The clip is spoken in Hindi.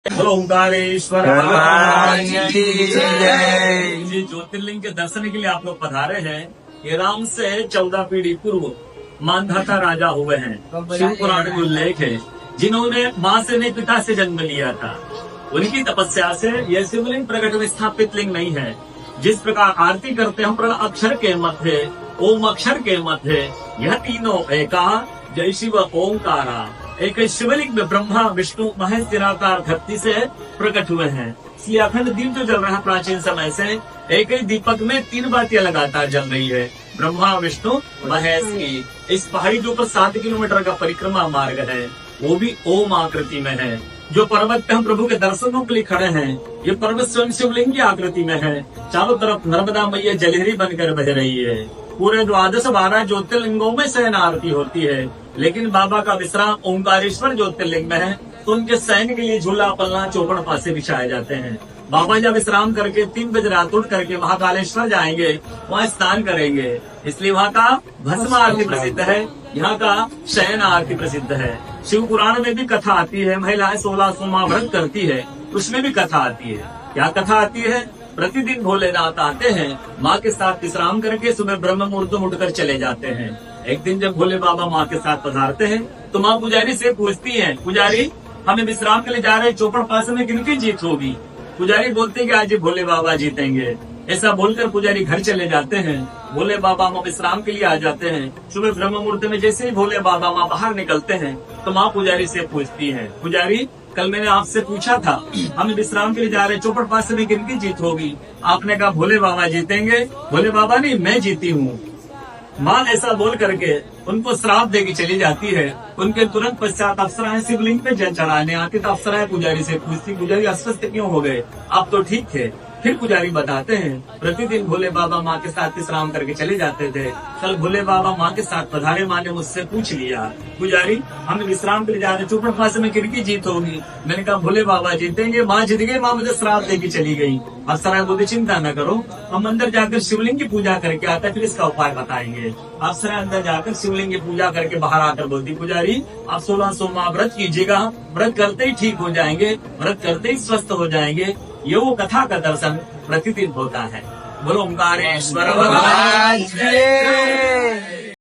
ओंकारेश्वर जय। ज्योतिर्लिंग के दर्शन के लिए आप लोग पधारे हैं। ये राम से 14 पीढ़ी पूर्व मानधाता राजा हुए हैं। शिव पुराण में उल्लेख है, जिन्होंने माँ से नहीं पिता से जन्म लिया था। उनकी तपस्या से यह शिवलिंग प्रकट में स्थापित लिंग नहीं है। जिस प्रकार आरती करते हैं प्रण अक्षर के मध्य, ओम अक्षर के मध्य, यह तीनों एका जय शिव ओंकारा। एक शिवलिंग में ब्रह्मा विष्णु महेश निराकार धरती से प्रकट हुए हैं। इसलिए अखंड दीप जो जल रहा है प्राचीन समय से, एक ही दीपक में 3 बातियां लगातार जल रही है, ब्रह्मा विष्णु महेश की। इस पहाड़ी के ऊपर 7 किलोमीटर का परिक्रमा मार्ग है, वो भी ओम आकृति में है। जो पर्वत पे हम प्रभु के दर्शनों के लिए खड़े हैं, ये पर्वत स्वयं शिवलिंग की आकृति में है। चारों तरफ नर्मदा मैया जलहरी बनकर बह रही है। पूरे 12 ज्योतिर्लिंगों में शयन आरती होती है, लेकिन बाबा का विश्राम ओंकारेश्वर ज्योतिर्लिंग में है, तो उनके शयन के लिए झूला पलना चौपड़ पासे बिछाए जाते हैं। बाबा जब विश्राम करके 3 बजे रात उठ करके महाकालेश्वर जाएंगे, वहाँ स्नान करेंगे। इसलिए वहाँ का भस्म आरती प्रसिद्ध है, यहाँ का शयन आरती प्रसिद्ध है। शिव पुराण में भी कथा आती है, महिलाएं 16 सोमवार व्रत करती है, उसमें भी कथा आती है। क्या कथा आती है? प्रतिदिन भोलेनाथ आते हैं, माँ के साथ विश्राम करके सुबह ब्रह्म मुहूर्त में उठकर चले जाते हैं। एक दिन जब भोले बाबा माँ के साथ पधारते हैं, तो माँ पुजारी से पूछती है, पुजारी हमें विश्राम के लिए जा रहे चौपड़ पास में किनकी जीत होगी? पुजारी बोलते हैं कि आज भोले बाबा जीतेंगे। ऐसा बोलकर पुजारी घर चले जाते हैं। भोले बाबा माँ विश्राम के लिए आ जाते हैं। सुबह ब्रह्म मुहूर्त में जैसे ही भोले बाबा माँ बाहर निकलते हैं, तो माँ पुजारी से पूछती है, पुजारी कल मैंने आपसे पूछा था हम विश्राम के लिए जा रहे चौपड़ पास में किनकी जीत होगी? आपने कहा भोले बाबा जीतेंगे। भोले बाबा नहीं, मैं जीती हूँ। माँ ऐसा बोल करके उनको श्राप देगी चली जाती है। उनके तुरंत पश्चात अप्सराएं शिवलिंग पे जल चढ़ाने आती, तो अप्सराएं पुजारी से पूछती, पुजारी अस्वस्थ क्यों हो गए? आप तो ठीक थे। फिर पुजारी बताते हैं, प्रतिदिन भोले बाबा माँ के साथ विश्राम करके चले जाते थे। कल भोले बाबा माँ के साथ पधारे, माँ ने मुझसे पूछ लिया, पुजारी हम विश्राम के लिए जा रहे चौपड़ पास में किनकी जीत होगी? मैंने कहा भोले बाबा जीतेंगे। माँ जीत गई, माँ मुझे श्राप देके चली गई। अप्सराएं बोली चिंता न करो, हम अंदर जाकर शिवलिंग की पूजा करके आते हैं, फिर इसका उपाय बताएंगे। अप्सराएं अंदर जाकर शिवलिंग की पूजा करके बाहर आकर बोलती, पुजारी आप 16 सोमवार व्रत कीजिएगा, व्रत करते ही ठीक हो जाएंगे, व्रत करते ही स्वस्थ हो जाएंगे। ये वो कथा का दर्शन प्रतिदिन होता है। बोलो ओंकारेश्वर।